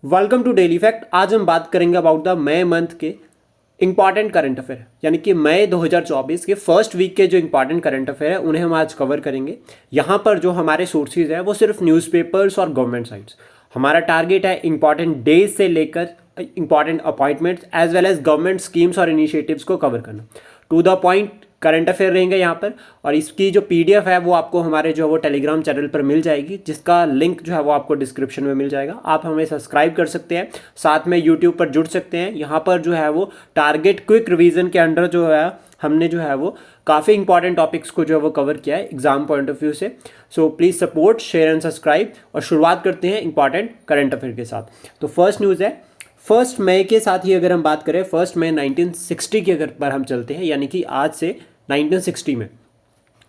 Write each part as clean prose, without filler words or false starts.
Welcome to daily fact. आज हम बात करेंगे अबाउट द मई मंथ के इंपॉर्टेंट करंट अफेयर, यानी कि मई 2024 के फर्स्ट वीक के जो इंपॉर्टेंट करंट अफेयर है उन्हें हम आज कवर करेंगे। यहाँ पर जो हमारे सोर्सेज है वो सिर्फ न्यूज़पेपर्स और गवर्नमेंट साइट्स। हमारा टारगेट है इंपॉर्टेंट डेज से लेकर important appointments as well as government schemes और इनिशिएटिव्स को कवर करना। To the point current affair रहेंगे यहाँ पर, और इसकी जो पीडीएफ है वो आपको हमारे जो है वो टेलीग्राम चैनल पर मिल जाएगी, जिसका लिंक जो है वो आपको डिस्क्रिप्शन में मिल जाएगा। आप हमें सब्सक्राइब कर सकते हैं, साथ में यूट्यूब पर जुड़ सकते हैं। यहाँ पर जो है वो टारगेट क्विक रिवीजन के अंडर जो है हमने जो है वो काफ़ी इंपॉर्टेंट टॉपिक्स को जो है वो कवर किया है एग्जाम पॉइंट ऑफ व्यू से। So please support, share and subscribe. और शुरुआत करते हैं इंपॉर्टेंट करंट अफेयर के साथ। तो फर्स्ट न्यूज़ है फर्स्ट मई के साथ ही अगर हम बात करें, फर्स्ट मई 1960 के अगर पर हम चलते हैं, यानी कि आज से 1960 में,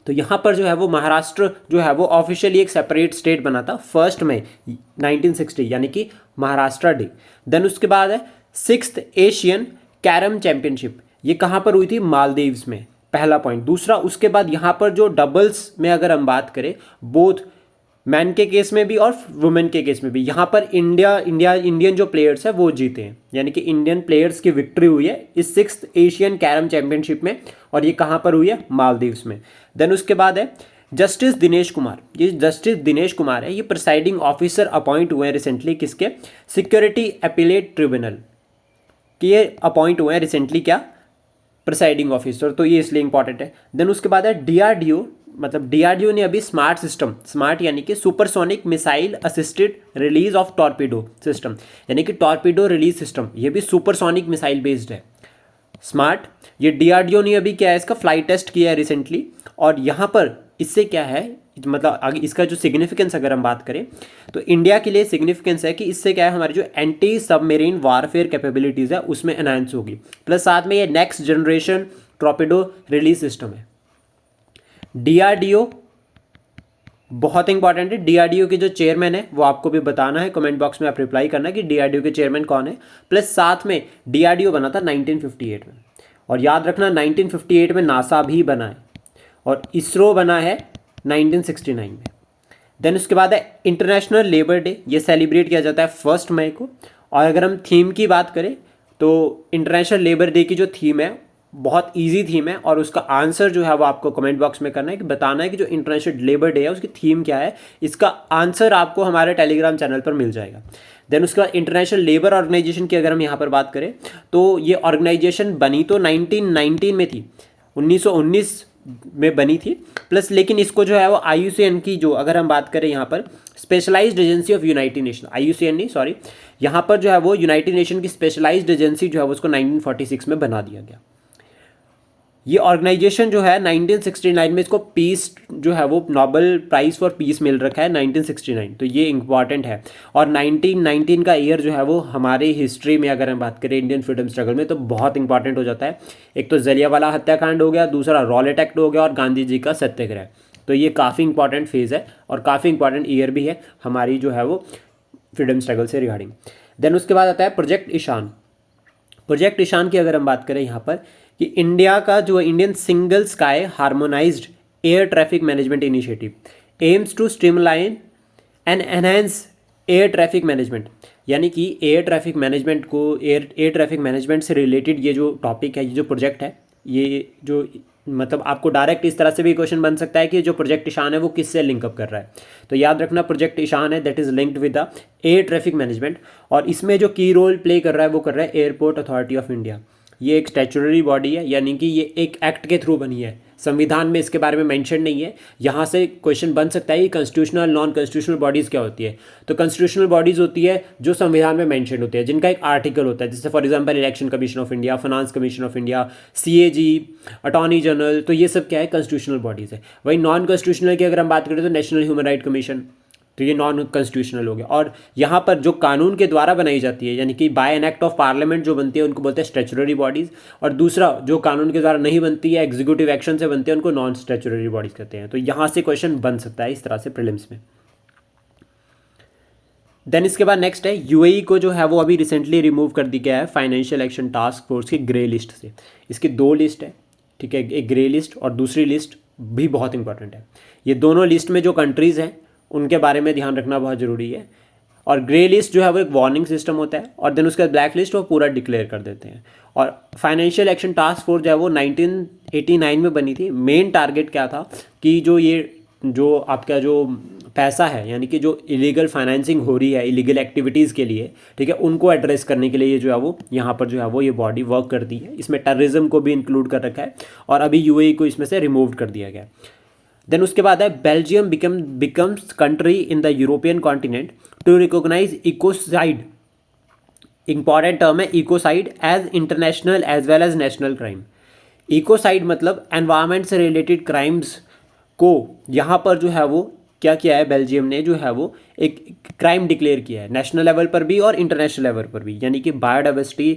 तो यहाँ पर जो है वो महाराष्ट्र जो है वो ऑफिशियली एक सेपरेट स्टेट बना था फर्स्ट मई 1960, यानी कि महाराष्ट्र डे। देन उसके बाद है सिक्स्थ एशियन कैरम चैंपियनशिप, ये कहाँ पर हुई थी? मालदीव्स में, पहला पॉइंट। दूसरा, उसके बाद यहाँ पर जो डबल्स में अगर हम बात करें, बोथ मैन के केस में भी और वुमेन के केस में भी, यहाँ पर इंडियन जो प्लेयर्स है वो जीते हैं, यानी कि इंडियन प्लेयर्स की विक्ट्री हुई है इस सिक्स्थ एशियन कैरम चैंपियनशिप में, और ये कहाँ पर हुई है? मालदीव्स में। देन उसके बाद है जस्टिस दिनेश कुमार। ये जस्टिस दिनेश कुमार है, ये प्रिसाइडिंग ऑफिसर अपॉइंट हुए हैं रिसेंटली, किसके? सिक्योरिटी अपीलेट ट्रिब्यूनल कि ये अपॉइंट हुए हैं रिसेंटली, क्या? प्रिसाइडिंग ऑफिसर, तो ये इसलिए इंपॉर्टेंट है। देन उसके बाद है डीआरडीओ, मतलब डीआरडीओ ने अभी स्मार्ट सिस्टम, स्मार्ट यानी कि supersonic missile assisted release of torpedo system, यानी कि टॉर्पीडो रिलीज सिस्टम, ये भी सुपरसोनिक मिसाइल बेस्ड है, स्मार्ट। ये डीआरडीओ ने अभी क्या है, इसका फ्लाइट टेस्ट किया है रिसेंटली। और यहाँ पर इससे क्या है, मतलब आगे इसका जो सिग्निफिकेंस अगर हम बात करें तो इंडिया के लिए सिग्निफिकेंस है कि इससे क्या है, हमारी जो एंटी सबमेरीन वारफेयर कैपेबिलिटीज़ है उसमें एनहांस होगी, प्लस साथ में ये next generation torpedo release system है। डीआरडीओ बहुत इंपॉर्टेंट है। डीआरडीओ के जो चेयरमैन है वो आपको भी बताना है, कमेंट बॉक्स में आप रिप्लाई करना कि डीआरडीओ के चेयरमैन कौन है। प्लस साथ में डीआरडीओ बना था 1958 में, और याद रखना 1958 में नासा भी बना है, और इसरो बना है 1969 में। देन उसके बाद है इंटरनेशनल लेबर डे, ये सेलिब्रेट किया जाता है फर्स्ट मई को। और अगर हम थीम की बात करें तो इंटरनेशनल लेबर डे की जो थीम है बहुत इजी थीम है, और उसका आंसर जो है वो आपको कमेंट बॉक्स में करना है कि बताना है कि जो इंटरनेशनल लेबर डे है उसकी थीम क्या है। इसका आंसर आपको हमारे टेलीग्राम चैनल पर मिल जाएगा। देन उसके बाद इंटरनेशनल लेबर ऑर्गेनाइजेशन की अगर हम यहाँ पर बात करें तो ये ऑर्गेनाइजेशन बनी तो 1919 में थी, 1919 में बनी थी, प्लस लेकिन इसको जो है वो IUCN की जो अगर हम बात करें यहाँ पर specialised agency of United Nation, IUCN नहीं सॉरी, यहाँ पर जो है वो यूनाइटेड नेशन की स्पेशलाइज्ड एजेंसी जो है वो उसको 1946 में बना दिया गया। ये ऑर्गेनाइजेशन जो है 1969 में इसको पीस जो है वो नोबेल प्राइज़ फॉर पीस मिल रखा है 1969, तो ये इंपॉर्टेंट है। और 1919 का ईयर जो है वो हमारी हिस्ट्री में अगर हम बात करें इंडियन फ्रीडम स्ट्रगल में तो बहुत इंपॉर्टेंट हो जाता है। एक तो जलियांवाला हत्याकांड हो गया, दूसरा रॉलेट एक्ट हो गया, और गांधी जी का सत्याग्रह। तो ये काफ़ी इंपॉर्टेंट फेज़ है और काफ़ी इंपॉर्टेंट ईयर भी है हमारी जो है वो फ्रीडम स्ट्रगल से रिगार्डिंग। देन उसके बाद आता है प्रोजेक्ट ईशान। प्रोजेक्ट ईशान की अगर हम बात करें यहाँ पर कि इंडिया का जो Indian single sky harmonised air traffic management initiative aims to streamline and enhance air traffic management, यानी कि एयर ट्रैफिक मैनेजमेंट को एयर ट्रैफिक मैनेजमेंट से रिलेटेड ये जो टॉपिक है, ये जो प्रोजेक्ट है, ये जो मतलब आपको डायरेक्ट इस तरह से भी क्वेश्चन बन सकता है कि जो प्रोजेक्ट ईशान है वो किससे लिंकअप कर रहा है। तो याद रखना प्रोजेक्ट ईशान है that is linked with the air traffic management, और इसमें जो की रोल प्ले कर रहा है वो कर रहा है एयरपोर्ट अथॉरिटी ऑफ इंडिया। ये एक स्टैच्यूटरी बॉडी है, यानी कि ये एक एक्ट के थ्रू बनी है, संविधान में इसके बारे में मेंशन नहीं है। यहाँ से क्वेश्चन बन सकता है कि कॉन्स्टिट्यूशनल नॉन कॉन्स्टिट्यूशनल बॉडीज़ क्या होती है। तो कॉन्स्टिट्यूशनल बॉडीज़ होती है जो संविधान में मेंशन होती है, जिनका एक आर्टिकल होता है, जैसे for example election commission of India, finance commission of India, CAG, attorney general, तो ये सब क्या है? कॉन्स्टिट्यूशनल बॉडीज़ है। वही नॉन कॉन्स्टिट्यूशनल की अगर हम बात करें तो नेशनल ह्यूमन राइट कमीशन, तो ये नॉन कॉन्स्टिट्यूशनल हो गया। और यहाँ पर जो कानून के द्वारा बनाई जाती है, यानी कि by an act of parliament जो बनती है उनको बोलते हैं स्टैच्यूटरी बॉडीज़, और दूसरा जो कानून के द्वारा नहीं बनती है, एग्जीक्यूटिव एक्शन से बनती है, उनको नॉन स्टैच्यूटरी बॉडीज़ कहते हैं। तो यहाँ से क्वेश्चन बन सकता है इस तरह से प्रीलिम्स में। देन इसके बाद नेक्स्ट है UAE को जो है वो अभी रिसेंटली रिमूव कर दिया गया है फाइनेंशियल एक्शन टास्क फोर्स की ग्रे लिस्ट से। इसकी दो लिस्ट है, ठीक है, एक ग्रे लिस्ट और दूसरी लिस्ट भी बहुत इंपॉर्टेंट है। ये दोनों लिस्ट में जो कंट्रीज़ हैं उनके बारे में ध्यान रखना बहुत ज़रूरी है। और ग्रे लिस्ट जो है वो एक वार्निंग सिस्टम होता है, और देन उसके बाद ब्लैक लिस्ट वो पूरा डिक्लेयर कर देते हैं। और फाइनेंशियल एक्शन टास्क फोर्स जो है वो 1989 में बनी थी। मेन टारगेट क्या था कि जो आपका जो पैसा है, यानी कि जो इलीगल फाइनेंसिंग हो रही है इलीगल एक्टिविटीज़ के लिए, ठीक है, उनको एड्रेस करने के लिए ये जो है वो यहाँ पर जो है वो ये बॉडी वर्क करती है। इसमें टेररिज्म को भी इंक्लूड कर रखा है, और अभी यूएई को इसमें से रिमूव कर दिया गया। देन उसके बाद है Belgium becomes country in the European continent to recognise ecocide. Important term है ecocide as international as well as national crime. Ecocide मतलब एनवायरनमेंट से रिलेटेड क्राइम्स को यहाँ पर जो है वो क्या किया है, बेल्जियम ने जो है वो एक क्राइम डिक्लेयर किया है नेशनल लेवल पर भी और इंटरनेशनल लेवल पर भी। यानी कि बायोडाइवर्सिटी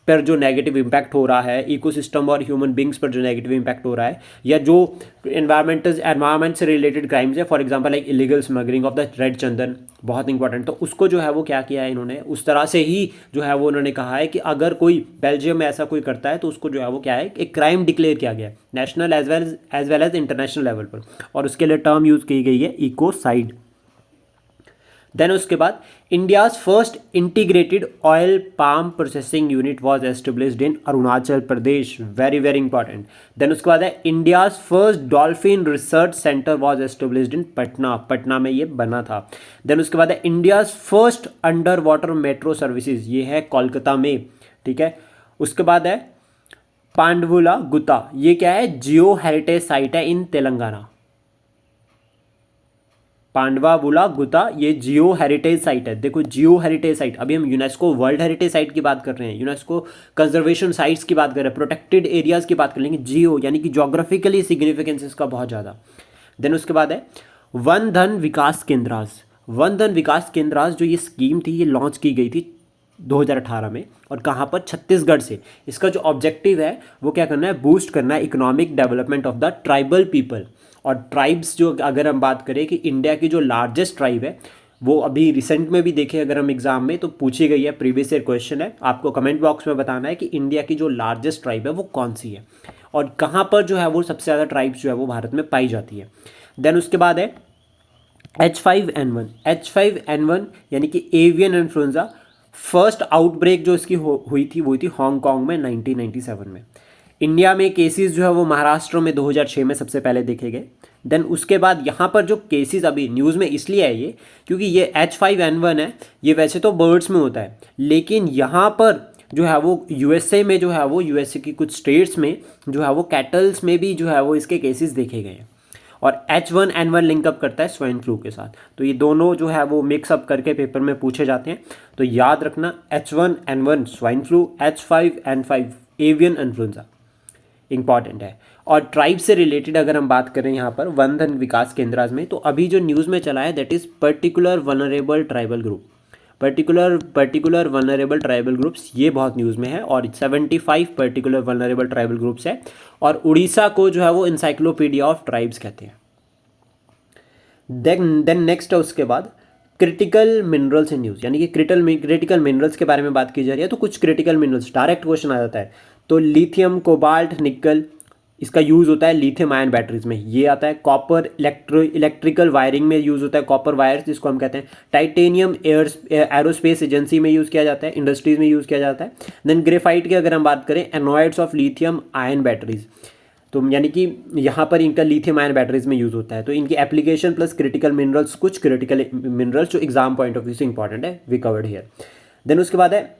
पर जो नेगेटिव इम्पैक्ट हो रहा है, इकोसिस्टम और ह्यूमन बींग्स पर जो नेगेटिव इम्पैक्ट हो रहा है, या जो एनवायरमेंट से रिलेटेड क्राइम्स है, for example like illegal smuggling of the red chandan, बहुत इंपॉर्टेंट। तो उसको जो है वो क्या किया है इन्होंने, उस तरह से ही जो है वो उन्होंने कहा है कि अगर कोई बेल्जियम में ऐसा कोई करता है तो उसको जो है वो क्या है, एक क्राइम डिक्लेयर किया गया है national as well as international level पर, और उसके लिए टर्म यूज़ की गई है इकोसाइड। देन उसके बाद India's first integrated oil palm processing unit was established in Arunachal Pradesh, very very important. Then उसके बाद है India's first dolphin research centre was established in Patna, Patna में ये बना था। देन उसके बाद है India's first under water metro services, ये है कोलकाता में, ठीक है। उसके बाद है पांडवुला गुता, ये क्या है, जियो हेरिटेज साइट है इन तेलंगाना। पांडवाबुला गुता ये जियो हेरिटेज साइट है। देखो जियो हेरिटेज साइट, अभी हम यूनेस्को वर्ल्ड हेरिटेज साइट की बात कर रहे हैं, यूनेस्को कंजर्वेशन साइट्स की बात कर रहे हैं, प्रोटेक्टेड एरियाज की बात कर लेंगे, जियो यानी कि जोग्राफिकली सिग्निफिकेंस इसका बहुत ज़्यादा। देन उसके बाद है वन धन विकास केंद्रास। वन धन विकास केंद्रास जो ये स्कीम थी, ये लॉन्च की गई थी 2018 में, और कहाँ पर, छत्तीसगढ़ से। इसका जो ऑब्जेक्टिव है वो क्या करना है, बूस्ट करना है economic development of the tribal people. और ट्राइब्स जो अगर हम बात करें कि इंडिया की जो लार्जेस्ट ट्राइब है, वो अभी रिसेंट में भी देखे अगर हम एग्जाम में तो पूछी गई है, प्रीवियस ईयर क्वेश्चन है, आपको कमेंट बॉक्स में बताना है कि इंडिया की जो लार्जेस्ट ट्राइब है वो कौन सी है, और कहाँ पर जो है वो सबसे ज़्यादा ट्राइब्स जो है वो भारत में पाई जाती है। देन उसके बाद है H5N1। H5N1 यानी कि एवियन इन्फ्लुएंजा, फर्स्ट आउटब्रेक जो इसकी हुई थी हांगकांग में 1997 में। इंडिया में केसेस जो है वो महाराष्ट्र में 2006 में सबसे पहले देखे गए। देन उसके बाद यहाँ पर जो केसेस अभी न्यूज़ में इसलिए है ये, क्योंकि ये H5N1 है, ये वैसे तो बर्ड्स में होता है, लेकिन यहाँ पर जो है वो यूएसए में जो है वो यूएसए की कुछ स्टेट्स में जो है वो कैटल्स में भी जो है वो इसके केसेस देखे गए हैं। और H1N1 लिंकअप करता है स्वाइन फ्लू के साथ, तो ये दोनों जो है वो मिक्सअप करके पेपर में पूछे जाते हैं। तो याद रखना H1N1 swine flu, H5N5 avian influenza, important है। और ट्राइब से रिलेटेड अगर हम बात करें यहाँ पर वन धन विकास केंद्राज में, तो अभी जो न्यूज़ में चला है that is particular vulnerable tribal group, particular vulnerable tribal groups, ये बहुत न्यूज़ में है। और 75 पर्टिकुलर वनरेबल ट्राइबल ग्रुप्स है, और उड़ीसा को जो है वो इंसाइक्लोपीडिया ऑफ ट्राइब्स कहते हैं। देन नेक्स्ट है उसके बाद क्रिटिकल मिनरल्स इन न्यूज़, यानी कि क्रिटिकल मिनरल्स के बारे में बात की जा रही है। तो कुछ क्रिटिकल मिनरल्स, डायरेक्ट क्वेश्चन आ जाता है, तो लिथियम, कोबाल्ट, निकल, इसका यूज़ होता है लिथियम आयन बैटरीज में, ये आता है। कॉपर, इलेक्ट्रिकल वायरिंग में यूज़ होता है, कॉपर वायर्स जिसको हम कहते हैं। टाइटेनियम एरोस्पेस एजेंसी में यूज़ किया जाता है, इंडस्ट्रीज में यूज़ किया जाता है। देन ग्रेफाइट की अगर हम बात करें, एनॉइड्स ऑफ लिथियम आयन बैटरीज, तो यानी कि यहाँ पर इनका लिथियम आयन बैटरीज में यूज़ होता है। तो इनकी एप्लीकेशन प्लस क्रिटिकल मिनरल्स, कुछ क्रिटिकल मिनरल्स जो एग्जाम पॉइंट ऑफ व्यू से इंपॉर्टेंट है, वी कवर्ड हियर। देन उसके बाद है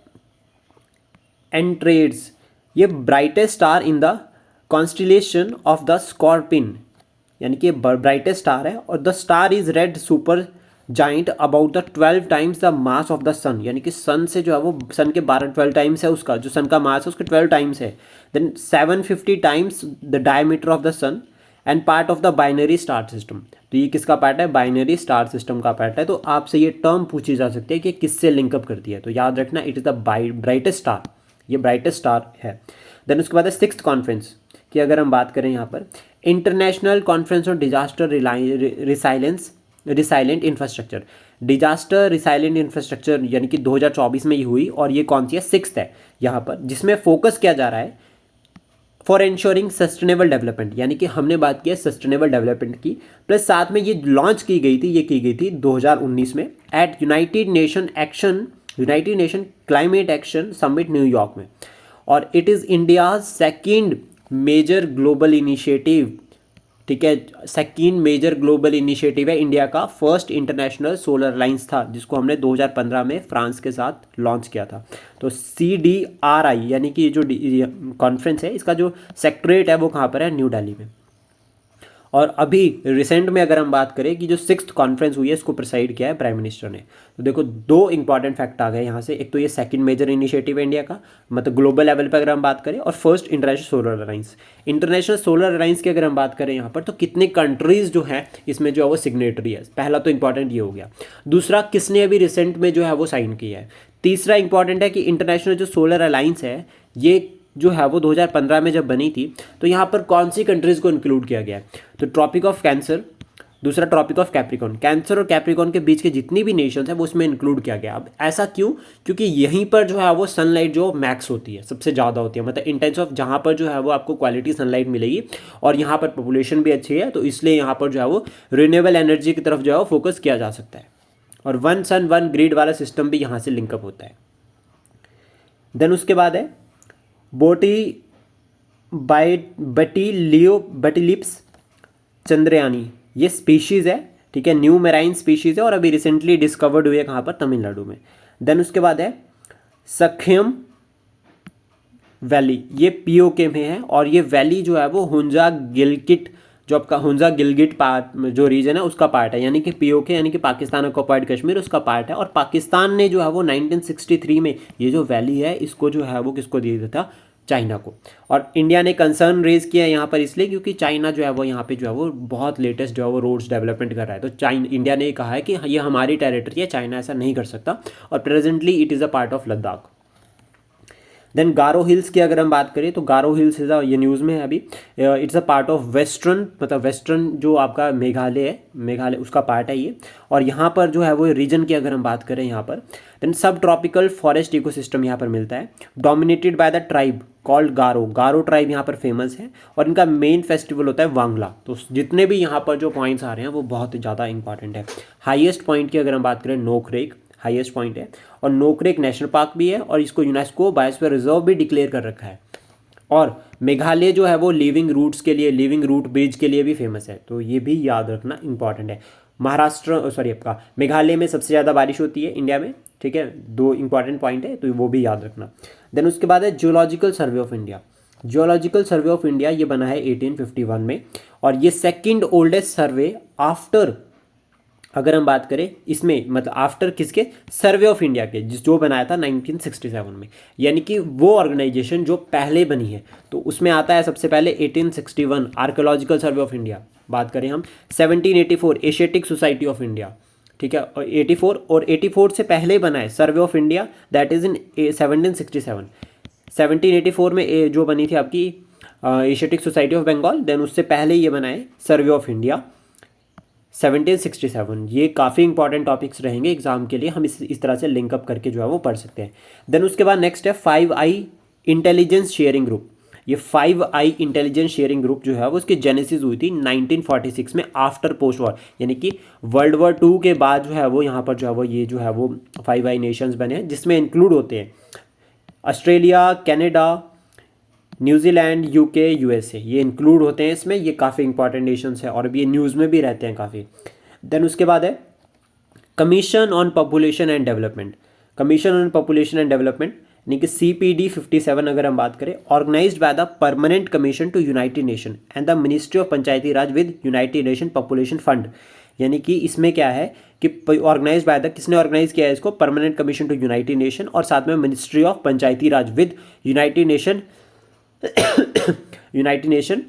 एंट्रेड्स, ये brightest star in the constellation of the Scorpene, यानी कि ब्राइटेस्ट स्टार है, और the star is red super giant about the 12 times the mass of the sun, यानी कि सन से जो है वो सन के 12 टाइम्स है उसका, जो सन का मास है उसके 12 टाइम्स है। Then 750 times the diameter of the sun and part of the binary star system. तो ये किसका पार्ट है, बाइनरी स्टार सिस्टम का पार्ट है। तो आपसे ये टर्म पूछी जा सकती है कि किससे लिंकअप करती है, तो याद रखना it is the brightest star, ये ब्राइटेस्ट स्टार है। देन उसके बाद है 6th कॉन्फ्रेंस की अगर हम बात करें, यहाँ पर international conference on disaster resilient infrastructure, disaster resilient infrastructure, यानी कि 2024 में ये हुई, और ये कौन सी है, 6th है यहाँ पर, जिसमें फोकस किया जा रहा है फॉर इंश्योरिंग सस्टेनेबल डेवलपमेंट, यानी कि हमने बात किया सस्टेनेबल डेवलपमेंट की, प्लस साथ में ये लॉन्च की गई थी 2019 में at United Nation climate action summit New York में। और it is India's second major global initiative, ठीक है, सेकेंड मेजर ग्लोबल इनिशिएटिव है इंडिया का। फर्स्ट इंटरनेशनल सोलर अलायंस था जिसको हमने 2015 में फ्रांस के साथ लॉन्च किया था। तो CDRI यानी कि जो कॉन्फ्रेंस है, इसका जो सेक्रेटरीट है वो कहाँ पर है, न्यू दिल्ली में। और अभी रिसेंट में अगर हम बात करें कि जो 6th कॉन्फ्रेंस हुई है, इसको प्रिसाइड किया है प्राइम मिनिस्टर ने। तो देखो 2 इंपॉर्टेंट फैक्ट आ गए यहाँ से, एक तो ये सेकंड मेजर इनिशिएटिव है इंडिया का, मतलब ग्लोबल लेवल पर अगर हम बात करें, और first international solar alliance. International solar alliance की अगर हम बात करें यहाँ पर, तो कितने कंट्रीज जो है इसमें जो है वो सिग्नेटरी है, पहला तो इंपॉर्टेंट ये हो गया। दूसरा, किसने अभी रिसेंट में जो है वो साइन किया है। तीसरा इंपॉर्टेंट है कि इंटरनेशनल जो सोलर अलायंस है ये जो है वो 2015 में जब बनी थी, तो यहाँ पर कौन सी कंट्रीज़ को इंक्लूड किया गया है, तो ट्रॉपिक ऑफ कैंसर, दूसरा ट्रॉपिक ऑफ कैप्रिकॉन। कैंसर और कैप्रिकॉन के बीच के जितनी भी नेशंस हैं वो उसमें इंक्लूड किया गया। अब ऐसा क्यों, क्योंकि यहीं पर जो है वो सनलाइट जो मैक्स होती है, सबसे ज़्यादा होती है, मतलब इन टर्म्स ऑफ जहाँ पर जो है वो आपको क्वालिटी सनलाइट मिलेगी, और यहाँ पर पॉपुलेशन भी अच्छी है, तो इसलिए यहाँ पर जो है वो रिन्यूएबल एनर्जी की तरफ जो है वो फोकस किया जा सकता है। और वन सन वन ग्रिड वाला सिस्टम भी यहाँ से लिंकअप होता है। देन उसके बाद है बटिलिप्स चंद्रयानी, ये स्पीशीज़ है, ठीक है, न्यू मेराइन स्पीशीज़ है, और अभी रिसेंटली डिस्कवर्ड हुई है कहाँ पर, तमिलनाडु में। देन उसके बाद है सख्यम वैली, ये POK में है, और ये वैली जो है वो हुंजा गिलगिट, जो आपका हुंजा गिलगिट पार्ट जो रीजन है उसका पार्ट है, यानी कि POK यानी कि पाकिस्तान ऑक्युपाइड कश्मीर उसका पार्ट है। और पाकिस्तान ने जो है वो 1963 में ये जो वैली है इसको जो है वो किसको दे दिया था, चाइना को। और इंडिया ने कंसर्न रेज किया है यहाँ पर इसलिए क्योंकि चाइना जो है वो यहाँ पे जो है वो बहुत लेटेस्ट जो है वो रोड्स डेवलपमेंट कर रहा है। तो इंडिया ने कहा है कि ये हमारी टेरिटरी है, चाइना ऐसा नहीं कर सकता, और presently it is a part of Ladakh. Then Garo hills की अगर हम बात करें तो गारो हिल्स ये न्यूज़ में है अभी, it's a part of western, मतलब वेस्टर्न जो आपका मेघालय है, मेघालय उसका पार्ट है ये। और यहाँ पर जो है वो रीजन की अगर हम बात करें यहाँ पर, देन सब ट्रॉपिकल फॉरेस्ट इकोसिस्टम यहाँ पर मिलता है, dominated by the tribe called Garo. Garo tribe यहाँ पर फेमस है, और इनका मेन फेस्टिवल होता है वांगला। तो जितने भी यहाँ पर जो पॉइंट्स आ रहे हैं वो बहुत ज़्यादा इंपॉर्टेंट है। हाईएस्ट पॉइंट की अगर हम बात करें, नोकरेक हाईएस्ट पॉइंट है, और नोकरेक नेशनल पार्क भी है, और इसको यूनेस्को बायोस्फीयर रिजर्व भी डिक्लेयर कर रखा है। और मेघालय जो है वो लिविंग रूट्स के लिए, लिविंग रूट ब्रिज के लिए भी फेमस है, तो ये भी याद रखना इंपॉर्टेंट है। आपका मेघालय में सबसे ज़्यादा बारिश होती है इंडिया में, ठीक है, 2 इंपॉर्टेंट पॉइंट है, तो वो भी याद रखना। देन उसके बाद है geological survey of India. Geological survey of India ये बना है 1851 में, और ये सेकेंड ओल्डेस्ट सर्वे आफ्टर, अगर हम बात करें इसमें, मतलब आफ्टर किसके, सर्वे ऑफ इंडिया के, जो बनाया था 1967 में, यानी कि वो ऑर्गेनाइजेशन जो पहले बनी है, तो उसमें आता है सबसे पहले 1861 आर्कियोलॉजिकल सर्वे ऑफ इंडिया। बात करें हम 1784 एशियाटिक सोसाइटी ऑफ इंडिया, ठीक है, और 84 से पहले बना है survey of India, that is in 1767। 1784 में जो बनी थी आपकी Asiatic society of Bengal, then उससे पहले ये बना है सर्वे ऑफ इंडिया 1767। ये काफ़ी इंपॉर्टेंट टॉपिक्स रहेंगे एग्जाम के लिए, हम इस तरह से लिंकअप करके जो है वो पढ़ सकते हैं। देन उसके बाद नेक्स्ट है 5I इंटेलिजेंस शेयरिंग ग्रुप। ये 5I इंटेलिजेंस शेयरिंग ग्रुप जो है वो उसकी जेनेसिस हुई थी 1946 में, आफ्टर पोस्ट वॉर, यानी कि वर्ल्ड वॉर 2 के बाद जो है वो यहाँ पर जो है वो ये जो है वो 5I नेशंस बने हैं, जिसमें इंक्लूड होते हैं Australia, Canada, New Zealand, UK, USA, ये इंक्लूड होते हैं इसमें। ये काफ़ी इंपॉर्टेंट नेशंस है, और अभी ये न्यूज़ में भी रहते हैं काफ़ी। देन उसके बाद है commission on population and development. Commission on population and development यानी कि CPD 57 अगर हम बात करें, organised by the permanent commission to United Nation and the ministry of Panchayati Raj with United Nation population fund. यानी कि इसमें क्या है कि ऑर्गेनाइज बाय द, किसने ऑर्गेनाइज किया है इसको, permanent commission to United Nation, और साथ में ministry of Panchayati Raj with United nation United Nation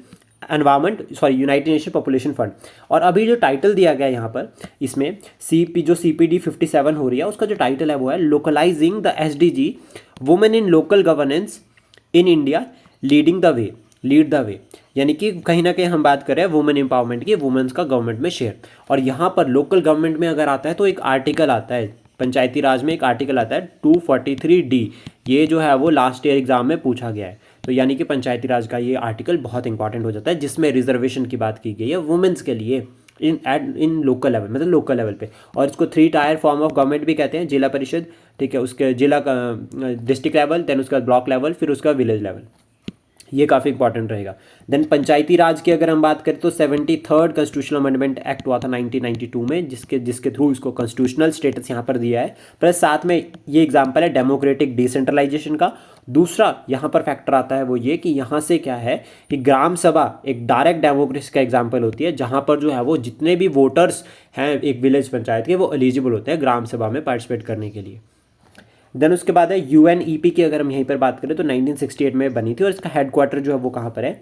population fund. और अभी जो टाइटल दिया गया है यहाँ पर, इसमें जो CPD 57 हो रही है उसका जो टाइटल है वो है localizing the SDG women in local governance in India lead the way. यानी कि कहीं ना कहीं हम बात कर रहे हैं वुमेन एम्पावरमेंट की, वुमेन्स का गवर्नमेंट में शेयर। और यहाँ पर लोकल गवर्नमेंट में अगर आता है तो एक आर्टिकल आता है, पंचायती राज में एक आर्टिकल आता है 243D, ये जो है वो लास्ट ईयर एग्जाम में पूछा गया है। तो यानी कि पंचायती राज का ये आर्टिकल बहुत इंपॉर्टेंट हो जाता है, जिसमें रिजर्वेशन की बात की गई है वुमेंस के लिए इन लोकल लेवल, मतलब लोकल लेवल पे। और इसको 3 टायर फॉर्म ऑफ गवर्नमेंट भी कहते हैं, जिला परिषद, ठीक है, उसके जिला का डिस्ट्रिक्ट लेवल, देन उसका ब्लॉक लेवल, फिर उसका विलेज लेवल। ये काफ़ी इंपॉर्टेंट रहेगा। देन पंचायती राज की अगर हम बात करें तो 73rd कॉन्स्टिट्यूशनल अमेंडमेंट एक्ट हुआ था 1992 में, जिसके थ्रू इसको कॉन्स्टिट्यूशनल स्टेटस यहाँ पर दिया है। प्लस साथ में ये एग्जाम्पल है डेमोक्रेटिक डिसेंट्रलाइजेशन का। दूसरा यहाँ पर फैक्टर आता है वो ये कि यहाँ से क्या है कि ग्राम सभा एक डायरेक्ट डेमोक्रेसी का एग्जाम्पल होती है, जहाँ पर जो है वो जितने भी वोटर्स हैं एक विलेज पंचायत के, वो एलिजिबल होते हैं ग्राम सभा में पार्टिसिपेट करने के लिए। देन उसके बाद है UNEP की अगर हम यहीं पर बात करें तो 1968 में बनी थी, और इसका हेडक्वार्टर जो है वो कहाँ पर है,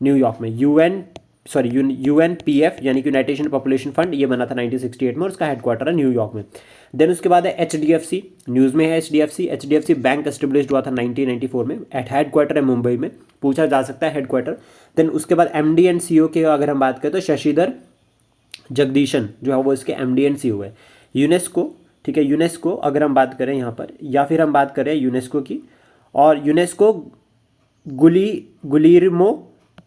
न्यूयॉर्क में। UNPF यानी कि यूनाइटेड नेशन पॉपुलेशन फंड, ये बना था 1968 में और उसका हेडक्वार्टर है न्यूयॉर्क में। देन उसके बाद है HDFC, न्यूज़ में है HDFC बैंक एस्टेब्लिश्ड हुआ था 1994 में, हेडक्वार्टर है मुंबई में, पूछा जा सकता है हेडक्वार्टर। देन उसके बाद MD एंड CEO की अगर हम बात करें तो शशिधर जगदीशन जो है वो इसके MD एंड CEO है। यूनेस्को, ठीक है, यूनेस्को अगर हम बात करें यहाँ पर, या फिर हम बात करें यूनेस्को की, और UNESCO Guillermo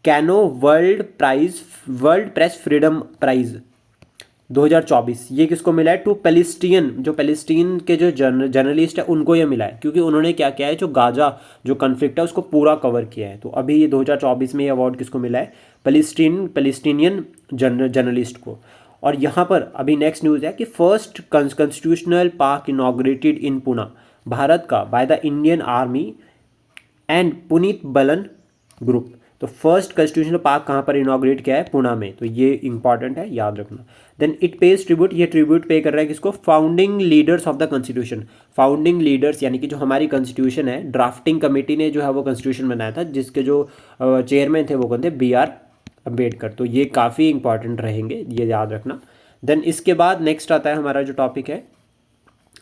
Cano World press Freedom Prize 2024, ये किसको मिला है? टू पैलेस्टीन, जो पैलेस्टीन के जो जर्नलिस्ट है उनको ये मिला है, क्योंकि उन्होंने क्या किया है, जो गाजा जो कन्फ्लिक्ट है उसको पूरा कवर किया है। तो अभी ये 2024 में ये अवार्ड किसको मिला है? पैलेस्टीनियन जर्नलिस्ट को। और यहाँ पर अभी नेक्स्ट न्यूज़ है कि first constitutional park inaugurated in Pune, Bharat का by the Indian army and Puneet Balan group. तो फर्स्ट कॉन्स्टिट्यूशनल पार्क कहाँ पर इनॉग्रेट किया है? पुणे में। तो ये इंपॉर्टेंट है, याद रखना। देन इट पेज ट्रिब्यूट, ये ट्रिब्यूट पे कर रहा है किसको? Founding leaders of the constitution. Founding leaders यानी कि जो हमारी कॉन्स्टिट्यूशन है, ड्राफ्टिंग कमेटी ने जो है वो कॉन्स्टिट्यूशन बनाया था, जिसके जो चेयरमैन थे वो कौन थे? BR अम्बेडकर। तो ये काफ़ी इंपॉर्टेंट रहेंगे, ये याद रखना। देन इसके बाद नेक्स्ट आता है हमारा जो टॉपिक है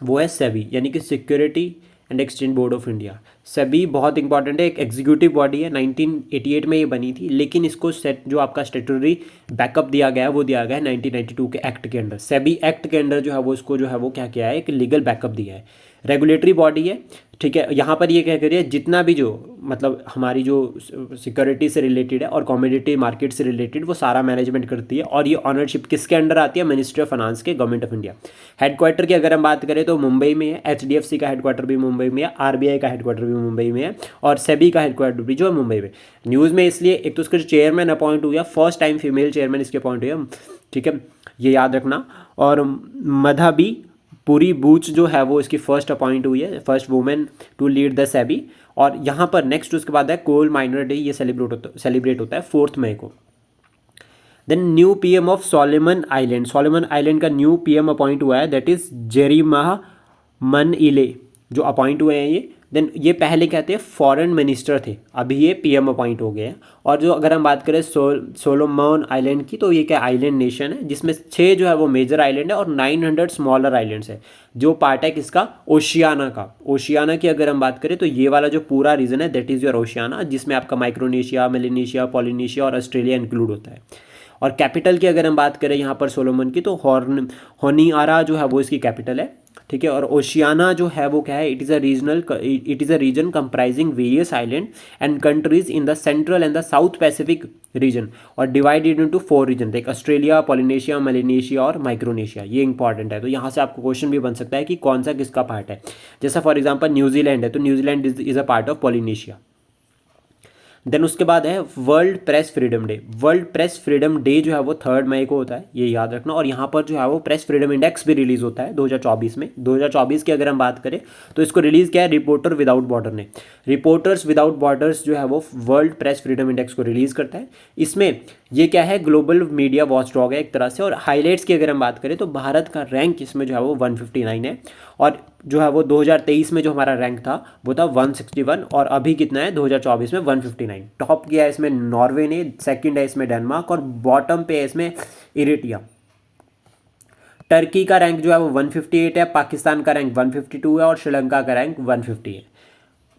वो है सेबी, यानी कि security and exchange board of India. SEBI बहुत इंपॉर्टेंट है, एक एग्जीक्यूटिव बॉडी है, 1988 में ये बनी थी, लेकिन इसको जो आपका स्टेटरी बैकअप दिया गया है वो दिया गया है 1992 के एक्ट के अंडर। सेबी एक्ट के अंडर जो है वो इसको जो है वो क्या किया है, एक लीगल बैकअप दिया है। रेगुलेटरी बॉडी है, ठीक है। यहाँ पर ये क्या करिए, जितना भी जो मतलब हमारी जो सिक्योरिटी से रिलेटेड है और कमोडिटी मार्केट से रिलेटेड, वो सारा मैनेजमेंट करती है। और ये ऑनरशिप किसके अंडर आती है? मिनिस्ट्री ऑफ फाइनेंस के, गवर्नमेंट ऑफ इंडिया। हेडक्वार्टर की अगर हम बात करें तो मुंबई में है, HDFC का हेडक्वार्टर भी मुंबई में है, RBI का हेडक्वार्टर भी मुंबई में है, और सेबी का हेडक्वार्टर भी जो है मुंबई में। न्यूज़ में इसलिए एक तो उसके चेयरमैन अपॉइंट हुआ, फर्स्ट टाइम फीमेल चेयरमैन इसके अपॉइंट हुआ, ठीक है, ये याद रखना। और मधाबी पूरी बूच जो है वो इसकी फर्स्ट अपॉइंट हुई है, first women to lead the SEBI. और यहाँ पर नेक्स्ट उसके बाद है कोल माइनर डे, ये सेलिब्रेट होता है 4 मई को। Then new PM of Solomon island, Solomon island का न्यू PM अपॉइंट हुआ है, दैट इज जेरिमाह मनइले जो अपॉइंट हुए हैं ये। देन ये पहले कहते हैं फॉरेन मिनिस्टर थे, अभी ये PM अपॉइंट हो गए हैं। और जो अगर हम बात करें सोलोमन आइलैंड की, तो ये क्या आइलैंड नेशन है, जिसमें 6 जो है वो मेजर आइलैंड है और 900 स्मॉलर आइलैंड्स है, जो पार्ट है किसका? ओशियाना का। ओशियाना की अगर हम बात करें तो ये वाला जो पूरा रीजन है दैट इज़ योर ओशियाना, जिसमें आपका माइक्रोनेशिया, मेलेनेशिया, पॉलिनेशिया और ऑस्ट्रेलिया इंक्लूड होता है। और कैपिटल की अगर हम बात करें यहाँ पर सोलोमन की, तो होनियारा जो है वो इसकी कैपिटल है, ठीक है। और ओशियाना जो है वो क्या है? It is a region comprising various island and countries in the central and the south Pacific region, और divided into 4 region, like Australia, Polynesia, Melanesia और माइक्रोनेशिया। ये इंपॉर्टेंट है, तो यहाँ से आपको क्वेश्चन भी बन सकता है कि कौन सा किसका पार्ट है। जैसा फॉर एग्जाम्पल न्यूजीलैंड है, तो New Zealand is a part of Polynesia. Then उसके बाद है world press freedom day. World press freedom day जो है वो 3 मई को होता है, ये याद रखना। और यहाँ पर जो है वो प्रेस फ्रीडम इंडेक्स भी रिलीज़ होता है 2024 में। 2024 की अगर हम बात करें तो इसको रिलीज़ किया है रिपोर्टर विदाउट बॉर्डर ने। रिपोर्टर्स विदाउट बॉर्डर्स जो है वो वर्ल्ड प्रेस फ्रीडम इंडेक्स को रिलीज़ करता है। इसमें ये क्या है? ग्लोबल मीडिया वॉचडॉग है एक तरह से। और हाईलाइट्स की अगर हम बात करें तो भारत का रैंक इसमें जो है वो 159 है, और जो है वो 2023 में जो हमारा रैंक था वो था 161, और अभी कितना है 2024 में 159। टॉप किया है इसमें नॉर्वे ने, सेकंड है इसमें डेनमार्क, और बॉटम पे है इसमें इरिट्रिया। टर्की का रैंक जो है वो 158 है, पाकिस्तान का रैंक 152 है, और श्रीलंका का रैंक 150 है।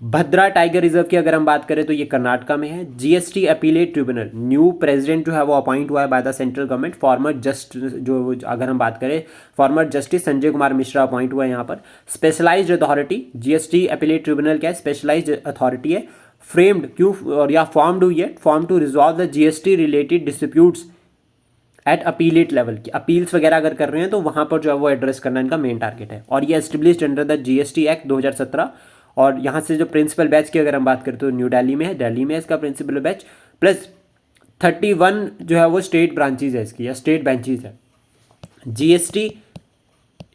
भद्रा टाइगर रिजर्व की अगर हम बात करें तो ये कर्नाटका में है। GST appellate tribunal, new president जो है वो अपॉइंट हुआ है by the central government. Former just जो अगर हम बात करें former justice Sanjay Kumar Mishra appoint हुआ है यहाँ पर। Specialised authority, GST appellate tribunal क्या है, स्पेशलाइज्ड अथॉरिटी है। फ्रेम्ड क्यों और या फॉर्म्ड हुई है, form to resolve the GST related disputes at appellate level की, अपील्स वगैरह अगर कर रहे हैं तो वहाँ पर जो है वो एड्रेस करना इनका मेन टारगेट है। और ये established under the GST act 2017। और यहाँ से जो प्रिंसिपल बैच की अगर हम बात करें तो न्यू दिल्ली में है, दिल्ली में है इसका प्रिंसिपल बैच, प्लस 31 जो है वो स्टेट ब्रांचेज है इसकी या स्टेट बेंचेज है। GST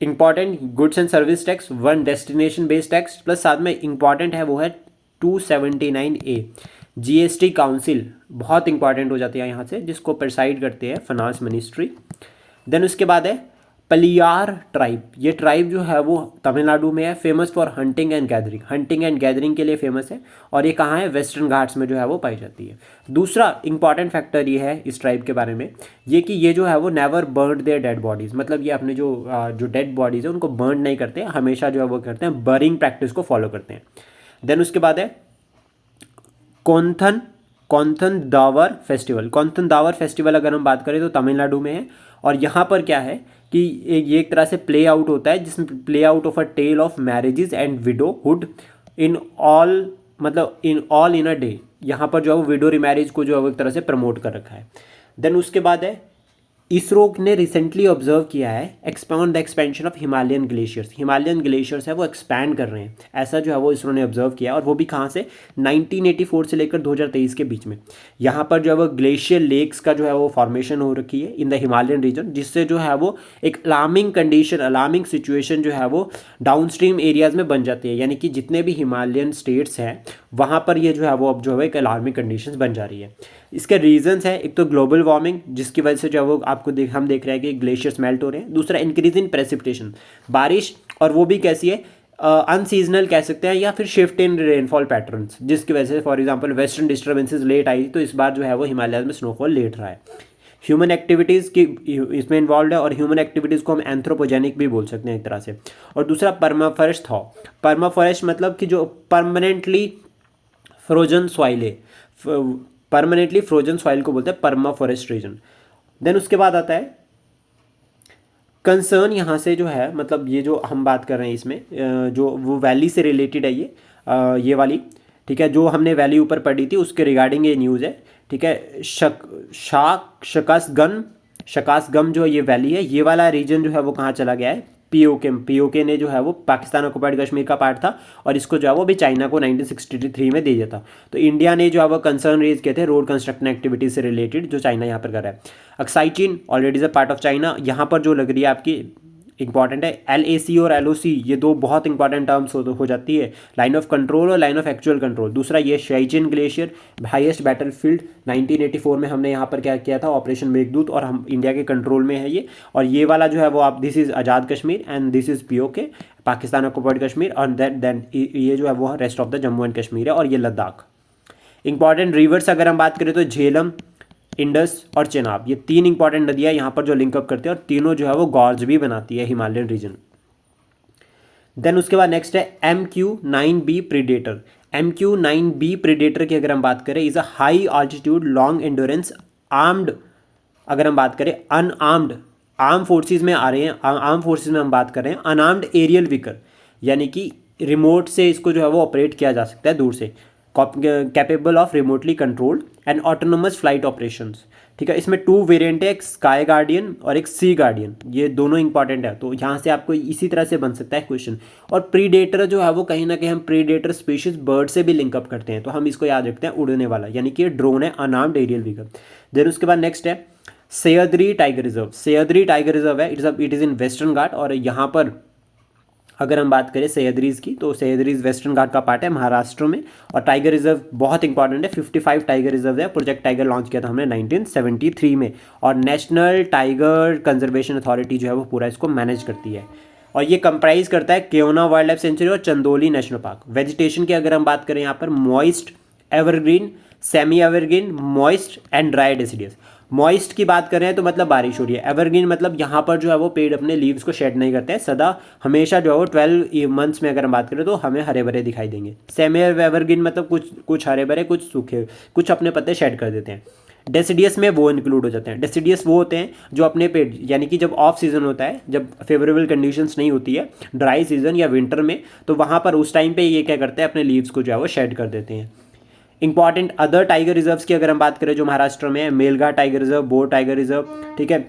important, goods and service tax, 1 destination based tax, plus साथ में इंपॉर्टेंट है वो है 279A जीएसटी काउंसिल, बहुत इंपॉर्टेंट हो जाती है यहाँ से, जिसको प्रिसाइड करते हैं फाइनेंस मिनिस्ट्री। देन उसके बाद है पलियार ट्राइब, ये ट्राइब जो है वो तमिलनाडु में है, famous for hunting and gathering, hunting and gathering के लिए फेमस है। और ये कहाँ है, वेस्टर्न घाट्स में जो है वो पाई जाती है। दूसरा इंपॉर्टेंट फैक्टर ये है इस ट्राइब के बारे में, ये कि ये जो है वो never burn their dead bodies, मतलब ये अपने जो डेड बॉडीज़ है उनको बर्न नहीं करते, हमेशा जो है वो करते हैं बर्निंग प्रैक्टिस को फॉलो करते हैं। देन उसके बाद है कौंथन दावर फेस्टिवल। कौंथन दावर फेस्टिवल अगर हम बात करें तो तमिलनाडु में है। और यहाँ पर क्या है कि ये एक तरह से प्ले आउट होता है, जिसमें play out of a tale of marriages and widowhood in all, मतलब इन अ डे। यहाँ पर जो है वो विडो रिमैरिज को जो है वो एक तरह से प्रमोट कर रखा है। देन उसके बाद है इसरो ने रिसेंटली ऑब्जर्व किया है expand the expansion of Himalayan glaciers, Himalayan glaciers है वो एक्सपैंड कर रहे हैं, ऐसा जो है वो इसरो ने ऑब्जर्व किया। और वो भी कहाँ से, 1984 से लेकर 2023 के बीच में। यहाँ पर जो है वो ग्लेशियर लेक्स का जो है वो फॉर्मेशन हो रखी है इन द हिमालयन रीजन, जिससे जो है वो एक अलार्मिंग कंडीशन, अलार्मिंग सिचुएशन जो है वो डाउन स्ट्रीम एरियाज़ में बन जाती है। यानी कि जितने भी हिमालयन स्टेट्स हैं वहाँ पर ये जो है वो अब जो है एक अलार्मिंग कंडीशन बन जा रही है। इसके रीजंस है, एक तो ग्लोबल वार्मिंग जिसकी वजह से जो है वो आपको हम देख रहे हैं कि ग्लेशियर्स मेल्ट हो रहे हैं। दूसरा इंक्रीज इन प्रेसिपिटेशन, बारिश, और वो भी कैसी है, अनसीजनल कह सकते हैं, या फिर शिफ्ट इन रेनफॉल पैटर्न्स, जिसकी वजह से for example western disturbances late आई तो इस बार जो है वो हिमालय में स्नोफॉल लेट रहा है। ह्यूमन एक्टिविटीज़ की इसमें इन्वॉल्व है, और ह्यूमन एक्टिविटीज़ को हम एंथ्रोपोजेनिक भी बोल सकते हैं एक तरह से। और दूसरा परमाफॉरेस्ट थॉ, परमाफॉरेस्ट मतलब कि जो परमानेंटली फ्रोजन सॉइल है, परमानेंटली फ्रोजन सॉइल को बोलते हैं परमाफॉरेस्ट रीजन। देन उसके बाद आता है कंसर्न, यहाँ से जो है मतलब ये जो हम बात कर रहे हैं इसमें जो वो वैली से रिलेटेड है ये वाली, ठीक है, जो हमने वैली ऊपर पढ़ी थी उसके रिगार्डिंग ये न्यूज़ है, ठीक है। शकासगम जो ये वैली है, ये वाला रीजन जो है वो कहाँ चला गया है, पीओके ने जो है वो पाकिस्तान ऑक्युपाइड कश्मीर का पार्ट था, और इसको जो है वो भी चाइना को 1963 में दे दिया था। तो इंडिया ने जो है वो कंसर्न रेज किए थे रोड कंस्ट्रक्शन एक्टिविटीज से रिलेटेड, जो चाइना यहाँ पर कर रहा है। अक्साई चीन already is a part of China, यहाँ पर जो लग रही है आपकी इंपॉर्टेंट है LAC और LOC, ये दो बहुत इंपॉर्टेंट टर्म्स हो जाती है, लाइन ऑफ कंट्रोल और लाइन ऑफ एक्चुअल कंट्रोल। दूसरा ये शाइचिन ग्लेशियर, हाईएस्ट बैटलफील्ड, 1984 में हमने यहाँ पर क्या किया था, ऑपरेशन मेघदूत, और हम इंडिया के कंट्रोल में है ये। और ये वाला जो है वो आप, this is Azad Kashmir and this is POK, Pakistan occupied Kashmir, और देन ये जो है वो rest of the Jammu and Kashmir है, और ये लद्दाख। इंपॉर्टेंट रिवर्स अगर हम बात करें तो झेलम, इंडस और चेनाब, ये 3 इंपॉर्टेंट नदियाँ यहाँ पर जो लिंकअप करते हैं, और तीनों जो है वो गॉर्ज भी बनाती है हिमालयन रीजन। देन उसके बाद नेक्स्ट है MQ-9B प्रीडेटर। MQ-9B प्रीडेटर की अगर हम बात करें, is a high altitude long endurance armed, अगर हम बात करें अनआर्म्ड, आर्म फोर्सेज में आ रहे हैं, आर्म फोर्सेज में हम बात कर रहे हैं, अनआर्म्ड एरियल व्हीकल, यानी कि रिमोट से इसको जो है वो ऑपरेट किया जा सकता है दूर से, capable of remotely controlled and autonomous flight operations, ठीक है। इसमें 2 वेरिएंट है, एक स्काई गार्डियन और एक सी गार्डियन, ये दोनों इंपॉर्टेंट है। तो यहाँ से आपको इसी तरह से बन सकता है क्वेश्चन। और प्रीडेटर जो है वो कहीं ना कहीं हम प्रीडेटर स्पीशीज बर्ड से भी लिंकअप करते हैं, तो हम इसको याद रखते हैं उड़ने वाला, यानी कि ड्रोन है, अनआर्म्ड एरियल व्हीकल। देन उसके बाद नेक्स्ट है Sahyadri tiger reserve. Sahyadri tiger reserve है, इट इज़ इन वेस्टर्न घाट, और यहाँ पर अगर हम बात करें सह्याद्रीज की तो सह्याद्रीज वेस्टर्न घाट का पार्ट है महाराष्ट्र में। और टाइगर रिजर्व बहुत इंपॉर्टेंट है, 55 टाइगर रिजर्व है। प्रोजेक्ट टाइगर लॉन्च किया था हमने 1973 में, और नेशनल टाइगर कंजर्वेशन अथॉरिटी जो है वो पूरा इसको मैनेज करती है। और ये कंप्राइज करता है केओना वाइल्ड लाइफ सेंचुरी और चंदोली नेशनल पार्क। वेजिटेशन की अगर हम बात करें यहाँ पर moist evergreen, semi evergreen, moist and dry deciduous. Moist की बात कर रहे हैं तो मतलब बारिश हो रही है। एवरग्रीन मतलब यहाँ पर जो है वो पेड़ अपने लीव्स को शेड नहीं करते हैं, सदा हमेशा जो है वो 12 मंथ्स में अगर हम बात करें तो हमें हरे भरे दिखाई देंगे। सेमी एवरग्रीन मतलब कुछ हरे भरे, कुछ सूखे, कुछ अपने पत्ते शेड कर देते हैं। डेसिडियस में वो इंक्लूड हो जाते हैं। डेसिडियस वो होते हैं जो अपने पेड़, यानी कि जब ऑफ सीजन होता है, जब फेवरेबल कंडीशंस नहीं होती है, ड्राई सीजन या विंटर में, तो वहाँ पर उस टाइम पे ये क्या करते हैं, अपने लीव्स को जो है वो शेड कर देते हैं। इंपॉर्टेंट अदर टाइगर रिजर्व्स की अगर हम बात करें जो महाराष्ट्र में है, Melghat tiger reserve, bore tiger reserve, ठीक है,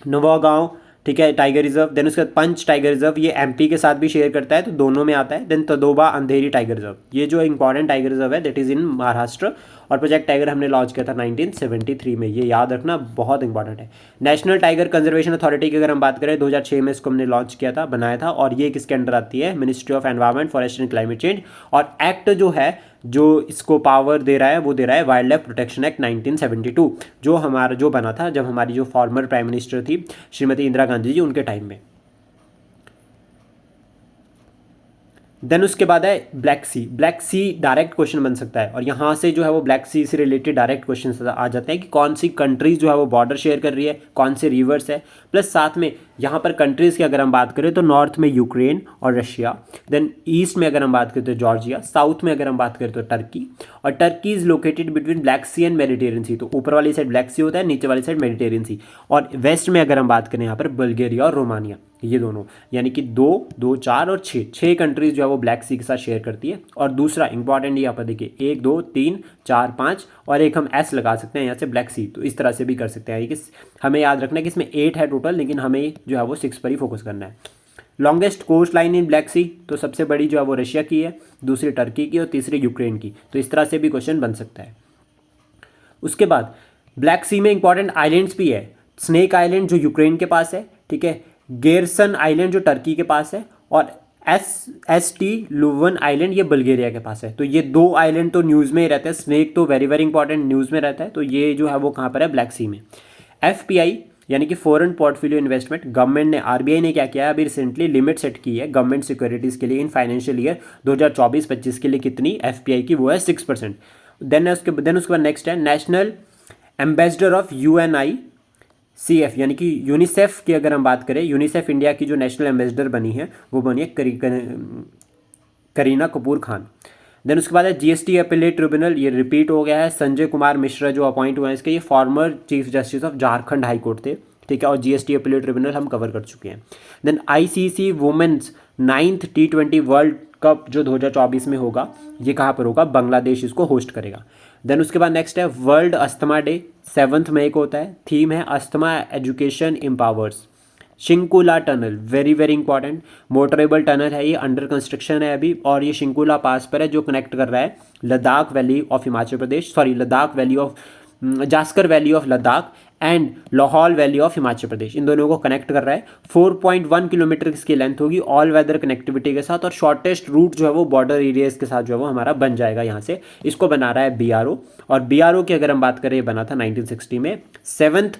नवागांव, ठीक है, टाइगर रिजर्व। देन उसके बाद पंच टाइगर रिजर्व, ये एमपी के साथ भी शेयर करता है तो दोनों में आता है। देन तदोबा अंधेरी टाइगर रिजर्व, ये जो इंपॉर्टेंट टाइगर रिजर्व है दैट इज़ इन महाराष्ट्र, और प्रोजेक्ट टाइगर हमने लॉन्च किया था 1973 में, ये याद रखना बहुत इंपॉर्टेंट है। नेशनल टाइगर कंजर्वेशन अथॉरिटी की अगर हम बात करें 2006 में इसको हमने लॉन्च किया था, बनाया था, और ये किसके अंडर आती है, ministry of environment, forest and climate change. और एक्ट जो है जो इसको पावर दे रहा है वो दे रहा है वाइल्ड लाइफ प्रोटेक्शन एक्ट 1972, जो बना था जब हमारी जो फॉर्मर प्राइम मिनिस्टर थी श्रीमती इंदिरा गांधी जी, उनके टाइम में। देन उसके बाद है ब्लैक सी। ब्लैक सी डायरेक्ट क्वेश्चन बन सकता है, और यहाँ से जो है वो ब्लैक सी से रिलेटेड डायरेक्ट क्वेश्चन आ जाते हैं कि कौन सी कंट्रीज जो है वो बॉर्डर शेयर कर रही है, कौन से रिवर्स है, प्लस साथ में यहाँ पर कंट्रीज़ की अगर हम बात करें तो नॉर्थ में यूक्रेन और रशिया, देन ईस्ट में अगर हम बात करें तो जॉर्जिया, साउथ में अगर हम बात करें तो टर्की, और Turkey is located between Black Sea and Mediterranean Sea, तो ऊपर वाली साइड ब्लैक सी होता है, नीचे वाली साइड मेडिटेरियन सी। और वेस्ट में अगर हम बात करें यहाँ पर बल्गेरिया और रोमानिया, ये दोनों, यानी कि 2, 2, 4 और 6 कंट्रीज जो है वो ब्लैक सी के साथ शेयर करती है। और दूसरा इंपॉर्टेंट यहाँ पर देखिए 1, 2, 3, 4, 5 और एक हम एस लगा सकते हैं यहाँ से ब्लैक सी, तो इस तरह से भी कर सकते हैं। कि हमें याद रखना है कि इसमें 8 है टोटल, लेकिन हमें जो है वो 6 पर ही फोकस करना है। Longest coast line in Black Sea, तो सबसे बड़ी जो है वो रशिया की है, दूसरी टर्की की और तीसरी यूक्रेन की, तो इस तरह से भी क्वेश्चन बन सकता है। उसके बाद ब्लैक सी में इंपॉर्टेंट आइलैंड्स भी है। स्नेक आइलैंड जो यूक्रेन के पास है, ठीक है, गेरसन आइलैंड जो टर्की के पास है, और एस टी लुवन आइलैंड ये बल्गेरिया के पास है। तो ये 2 आइलैंड तो न्यूज़ में ही रहते हैं, स्नेक तो वेरी वेरी इंपॉर्टेंट न्यूज़ में रहता है, तो ये जो है वो कहाँ पर है, ब्लैक सी में। एफपीआई यानी कि फॉरेन पोर्टफोलियो इन्वेस्टमेंट, गवर्नमेंट ने, आरबीआई ने क्या किया है, अभी रिसेंटली लिमिट सेट की है गवर्नमेंट सिक्योरिटीज़ के लिए इन फाइनेंशियल ईयर 2024-25 के लिए, कितनी एफपीआई की, वो है 6%। देन उसके बाद नेक्स्ट है नेशनल एम्बेसडर ऑफ UNICEF यानी कि यूनिसेफ की अगर हम बात करें, यूनिसेफ इंडिया की जो नेशनल एम्बेसडर बनी है वो बनी है करीना कपूर खान। देन उसके बाद है जीएसटी अपीलेट ट्रिब्यूनल, ये रिपीट हो गया है, संजय कुमार मिश्रा जो अपॉइंट हुए हैं इसके, ये former chief justice of Jharkhand high court थे, ठीक है, और जीएसटी अपीलेट ट्रिब्यूनल हम कवर कर चुके हैं। Then ICC women's 9th T20 world cup जो 2024 में होगा, ये कहाँ पर होगा, बांग्लादेश इसको होस्ट करेगा। देन उसके बाद नेक्स्ट है वर्ल्ड अस्थमा डे, 7 मई को होता है, थीम है asthma education empowers. Shinkula tunnel very very important, motorable tunnel है, ये अंडर कंस्ट्रक्शन है अभी, और ये शिंकुला पास पर है जो कनेक्ट कर रहा है Ladakh valley of Himachal Pradesh, Ladakh valley of Zanskar valley of Ladakh and Lahaul valley of Himachal Pradesh, इन दोनों को कनेक्ट कर रहा है। 4.1 किलोमीटर इसकी लेंथ होगी ऑल वेदर कनेक्टिविटी के साथ, और शॉर्टेस्ट रूट जो है वो बॉर्डर एरियाज के साथ जो है वो हमारा बन जाएगा यहाँ से। इसको बना रहा है बीआरओ, और बीआरओ की अगर हम बात करें, बना था 1960 में 7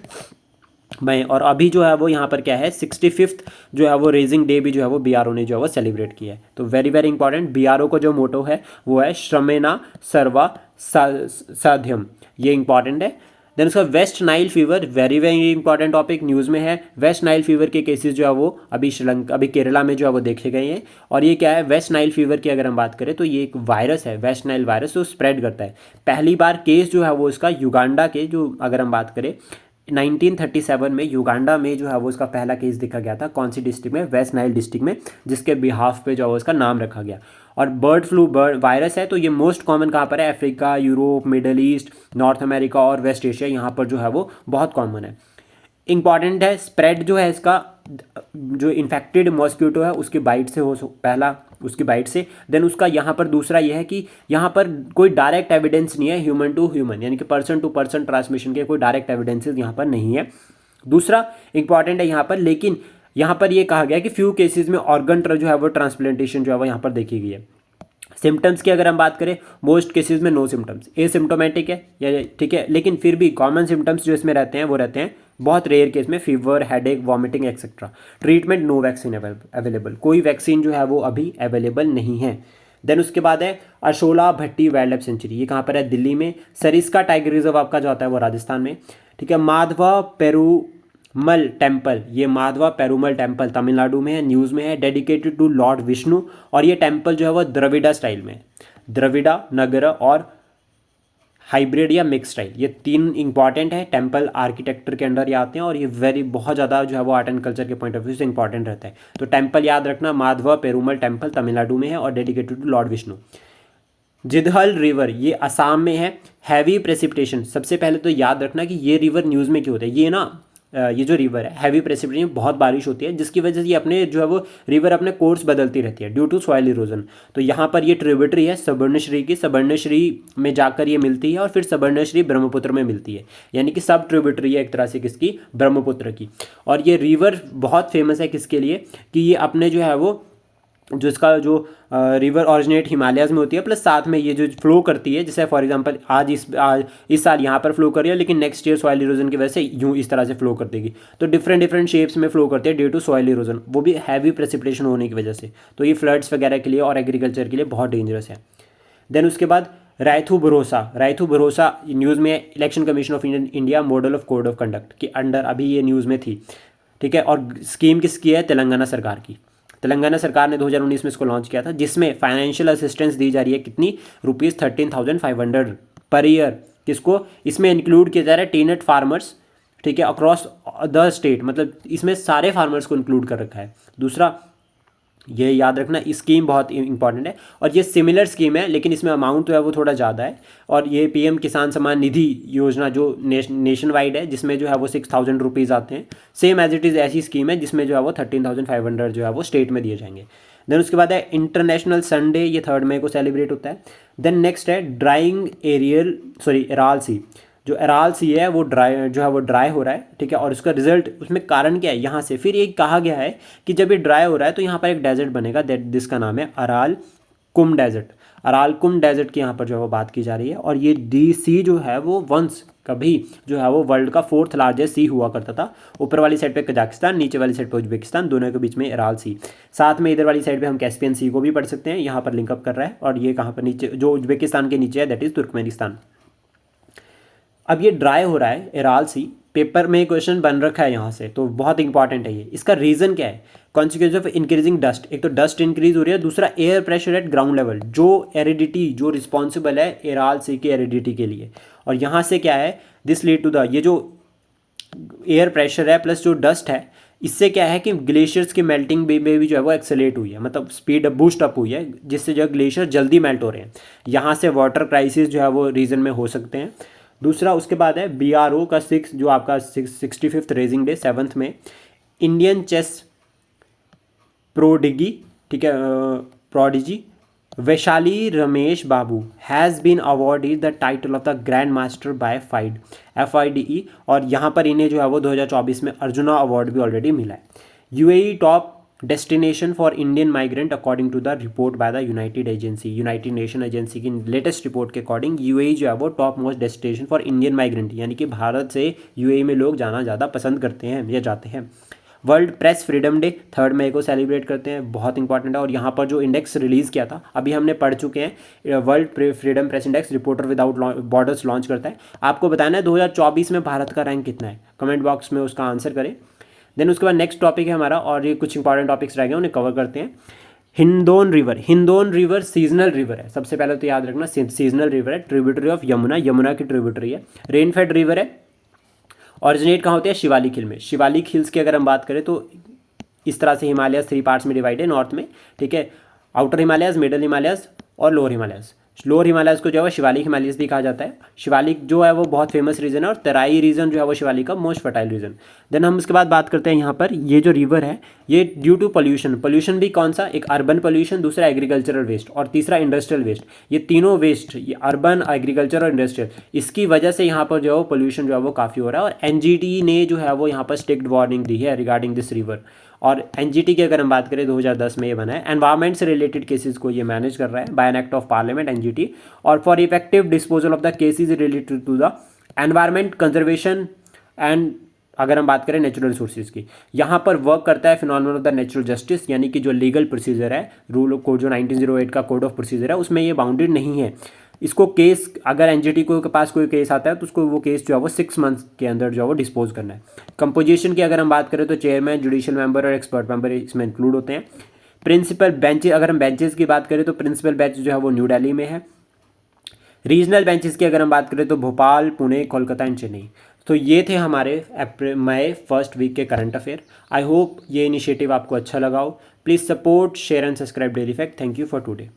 मई, और अभी जो है वो यहाँ पर क्या है 65th जो है वो रेजिंग डे भी जो है वो बीआरओ ने जो है वो सेलिब्रेट किया है। तो वेरी वेरी इंपॉर्टेंट, बीआरओ को जो मोटो है वो है श्रमेना सर्वा साध्यम, ये इंपॉर्टेंट है। देन उसका West Nile fever, very very important topic, news में है। वेस्ट नाइल फीवर के केसेस जो है वो अभी केरला में जो है वो देखे गए हैं, और ये क्या है, वेस्ट नाइल फीवर की अगर हम बात करें तो ये एक वायरस है, वेस्ट नाइल वायरस, जो स्प्रेड करता है। पहली बार केस जो है वो इसका युगांडा के, जो अगर हम बात करें 1937 में युगांडा में जो है वो उसका पहला केस देखा गया था, कौन सी डिस्ट्रिक्ट में, वेस्ट नाइल डिस्ट्रिक्ट में, जिसके बिहाफ पे जो है उसका नाम रखा गया। और बर्ड फ्लू वायरस है, तो ये मोस्ट कॉमन कहाँ पर है, Africa, Europe, middle east, north America और वेस्ट एशिया, यहाँ पर जो है वो बहुत कॉमन है। इंपॉर्टेंट है, स्प्रेड जो है इसका, जो इन्फेक्टेड मॉस्किटो है उसकी बाइट से हो, पहला उसकी बाइट से। देन उसका यहाँ पर दूसरा ये है कि यहाँ पर कोई डायरेक्ट एविडेंस नहीं है ह्यूमन टू ह्यूमन, यानी कि पर्सन टू पर्सन ट्रांसमिशन के कोई डायरेक्ट एविडेंसेस यहाँ पर नहीं है। दूसरा इंपॉर्टेंट है यहाँ पर, लेकिन यहाँ पर ये कहा गया कि फ्यू केसेस में ऑर्गन जो है वो ट्रांसप्लांटेशन जो है वो यहाँ पर देखी गई है। सिम्टम्स की अगर हम बात करें, मोस्ट केसेस में नो सिम्टम्स, एसिम्टोमेटिक है या ठीक है, लेकिन फिर भी कॉमन सिम्टम्स जो इसमें रहते हैं वो रहते हैं बहुत रेयर केस में, fever, headache, vomiting etcetera. Treatment no vaccine available, कोई वैक्सीन जो है वो अभी अवेलेबल नहीं है। देन उसके बाद है अर्शोला भट्टी वाइल्ड लाइफ सेंचुरी, ये कहाँ पर है? दिल्ली में। सरिस्का टाइगर रिजर्व आपका जो आता है वो राजस्थान में, ठीक है। माधवा पेरुमल टेम्पल, ये माधवा पेरुमल टेम्पल तमिलनाडु में है, न्यूज़ में है, डेडिकेटेड टू लॉर्ड विष्णु, और ये टेम्पल जो है वो द्रविड़ा स्टाइल में है, द्रविड़ा, नगर और हाइब्रिड या मिक्स स्टाइल, ये तीन इंपॉर्टेंट है टेम्पल आर्किटेक्चर के अंडर ये आते हैं, और ये बहुत ज़्यादा जो है वो आर्ट एंड कल्चर के पॉइंट ऑफ व्यू से इंपॉर्टेंट रहता है। तो टेम्पल याद रखना, माधवा पेरुमल टेम्पल तमिलनाडु में है और डेडिकेटेड टू लॉर्ड विष्णु। जिदहल रिवर, ये असम में है। हैवी प्रेसिपिटेशन, सबसे पहले तो याद रखना कि ये रिवर न्यूज़ में क्यों होता है, ये ना ये जो रिवर है हैवी प्रेसिपिटेशन, बहुत बारिश होती है जिसकी वजह से ये अपने जो है वो रिवर अपने कोर्स बदलती रहती है ड्यू टू सॉइल इरोजन। तो यहाँ पर ये ट्रिब्यूटरी है सुवर्णश्री की, सुवर्णश्री में जाकर ये मिलती है और फिर सुवर्णश्री ब्रह्मपुत्र में मिलती है, यानी कि सब ट्रिब्यूटरी है एक तरह से किसकी? ब्रह्मपुत्र की। और ये रिवर बहुत फेमस है किसके लिए? कि ये अपने जो है वो जो इसका जो रिवर ऑरिजिनेट हिमालयाज़ में होती है, प्लस साथ में ये जो फ्लो करती है, जैसे फॉर एग्जांपल आज इस साल यहाँ पर फ्लो कर रही है, लेकिन नेक्स्ट ईयर सॉइल इरोजन की वजह से यूँ इस तरह से फ्लो कर देगी। तो डिफरेंट शेप्स में फ्लो करती है ड्यू टू सॉइल इरोजन, वो भी हैवी प्रेसिपिटेशन होने की वजह से। तो ये फ्लड्स वगैरह के लिए और एग्रीकल्चर के लिए बहुत डेंजरस है। देन उसके बाद रायथू भरोसा न्यूज़ में, election commission of India model of code of conduct के अंडर अभी ये न्यूज़ में थी, ठीक है। और स्कीम किसकी है? तेलंगाना सरकार की। तेलंगाना सरकार ने 2019 में इसको लॉन्च किया था, जिसमें फाइनेंशियल असिस्टेंस दी जा रही है कितनी? ₹13,500 पर ईयर। किसको? इसमें इंक्लूड किया जा रहा है टीनट फार्मर्स, ठीक है, अक्रॉस द स्टेट, मतलब इसमें सारे फार्मर्स को इंक्लूड कर रखा है। दूसरा ये याद रखना, स्कीम बहुत इंपॉर्टेंट है और ये सिमिलर स्कीम है, लेकिन इसमें अमाउंट तो है वो थोड़ा ज़्यादा है। और ये पीएम किसान सम्मान निधि योजना जो नेशन वाइड है, जिसमें जो है वो ₹6,000 आते हैं, सेम एज इट इज़ ऐसी स्कीम है जिसमें जो है वो 13,500 जो है वो स्टेट में दिए जाएंगे। देन उसके बाद है इंटरनेशनल संडे, ये 3 मई को सेलिब्रेट होता है। देन नेक्स्ट है ड्राइंग एराल सी, जो एराल सी है वो ड्राई हो रहा है, ठीक है। और उसका रिजल्ट, उसमें कारण क्या है? यहाँ से फिर ये कहा गया है कि जब ये ड्राई हो रहा है तो यहाँ पर एक डेजर्ट बनेगा, जिसका नाम है अरालकुम डेजर्ट। अरालकुम डेजर्ट की यहाँ पर जो है वो बात की जा रही है। और ये सी जो है वो वंस कभी जो है वो वर्ल्ड का 4th लार्जेस्ट सी हुआ करता था। ऊपर वाली साइड पे कजाकिस्तान, नीचे वाली साइड पे उज्बेकिस्तान, दोनों के बीच में अराल सी। साथ में इधर वाली साइड पे हम कैस्पियन सी को भी पढ़ सकते हैं, यहाँ पर लिंकअप कर रहा है। और ये कहाँ पर नीचे, जो उज्बेकिस्तान के नीचे है, दैट इज़ तुर्कमेनिस्तान। अब ये ड्राई हो रहा है एराल सी, पेपर में क्वेश्चन बन रखा है यहाँ से, तो बहुत इंपॉर्टेंट है ये। इसका रीज़न क्या है? कॉन्सिक्वेंस ऑफ इंक्रीजिंग डस्ट, एक तो डस्ट इंक्रीज हो रही है, दूसरा air pressure at ground level, जो रिस्पॉन्सिबल है एराल सी की एरिडिटी के लिए। और यहाँ से क्या है? दिस लीड टू द, ये जो एयर प्रेशर है प्लस जो डस्ट है, इससे क्या है कि ग्लेशियर्स की मेल्टिंग में भी जो है वो एक्सेलेरेट हुई है, मतलब स्पीड बूस्ट अप हुई है, जिससे जो ग्लेशियर जल्दी मेल्ट हो रहे हैं। यहाँ से वाटर क्राइसिस जो है वो रीजन में हो सकते हैं। दूसरा उसके बाद है BRO का 65th रेजिंग डे 7th में, इंडियन चेस प्रोडिगी, ठीक है, prodigy Vaishali Ramesh Babu has been awarded the title of the grand master by FIDE। और यहाँ पर इन्हें जो है वो 2024 में अर्जुना अवार्ड भी ऑलरेडी मिला है। UAE top destination for Indian migrant according to the report by the United Nation agency की लेटेस्ट रिपोर्ट के अकॉर्डिंग UAE जो है वो top most destination for Indian migrant, यानी कि भारत से UAE में लोग जाना ज़्यादा पसंद करते हैं या जाते हैं। वर्ल्ड प्रेस फ्रीडम डे 3 मई को सेलिब्रेट करते हैं, बहुत इंपॉर्टेंट है। और यहाँ पर जो इंडेक्स रिलीज़ किया था अभी हमने पढ़ चुके हैं, world freedom press index reporter without borders launch करता है। आपको बताना है 2024 में भारत का रैंक कितना है, कमेंट बॉक्स में उसका आंसर करें। देन उसके बाद नेक्स्ट टॉपिक है हमारा, और ये कुछ इंपॉर्टेंट टॉपिक्स रह गए उन्हें कवर करते हैं। हिंदौन रिवर सीजनल रिवर है, सबसे पहले तो याद रखना सीजनल रिवर है, ट्रिब्यूटरी ऑफ यमुना की ट्रिब्यूटरी है। रेनफेड रिवर है, ऑरिजिनेट कहाँ होते हैं? शिवालिक हिल में। शिवालिक हिल्स की अगर हम बात करें तो इस तरह से हिमालयस 3 पार्ट्स में डिवाइड है नॉर्थ में, ठीक है, आउटर हिमालयस, मिडल हिमालयस और लोअर हिमालयस। लोअर हिमालयस को जो है शिवालिक हिमालयस भी कहा जाता है। शिवालिक जो है वो बहुत फेमस रीजन है, और तराई रीजन जो है वो शिवालिक का मोस्ट फर्टाइल रीजन। देन हम उसके बाद बात करते हैं यहाँ पर, ये जो रिवर है ये ड्यू टू पोल्यूशन भी कौन सा? एक अर्बन पोल्यूशन, दूसरा एग्रीकल्चरल वेस्ट और तीसरा इंडस्ट्रियल वेस्ट। ये तीनों वेस्ट, ये अर्बन, एग्रीकल्चर और इंडस्ट्रियल, इसकी वजह से यहाँ पर जो है पोल्यूशन जो है वो काफ़ी हो रहा है। और NGT ने जो है वो यहाँ पर स्ट्रिक्ट वार्निंग दी है रिगार्डिंग दिस रिवर। और NGT की अगर हम बात करें 2010 में ये बना है, एनवायरमेंट से रिलेटेड केसेस को ये मैनेज कर रहा है by an act of parliament NGT। और for effective disposal of the cases related to the environment conservation and अगर हम बात करें नेचुरल रिसोर्सेज की, यहाँ पर वर्क करता है phenomenon of the natural justice, यानी कि जो लीगल प्रोसीजर है, रूल कोड जो 1908 का कोड ऑफ प्रोसीजर है, उसमें ये बाउंडेड नहीं है। इसको केस अगर एनजीटी को के पास कोई केस आता है तो उसको वो केस जो है वो 6 मंथ्स के अंदर जो है वो डिस्पोज करना है। कंपोजिशन की अगर हम बात करें तो चेयरमैन, जुडिशियल मेंबर और एक्सपर्ट मेंबर इसमें इंक्लूड होते हैं। प्रिंसिपल बेंच, अगर हम बेंचेस की बात करें तो प्रिंसिपल बेंच जो है वो न्यू दिल्ली में है। रीजनल बेंचेस की अगर हम बात करें तो भोपाल, पुणे, कोलकाता एंड चेन्नई। तो ये थे हमारे मई फर्स्ट वीक के करंट अफेयर। आई होप ये इनिशिएटिव आपको अच्छा लगा हो। Please support, share and subscribe daily fact. Thank you for today.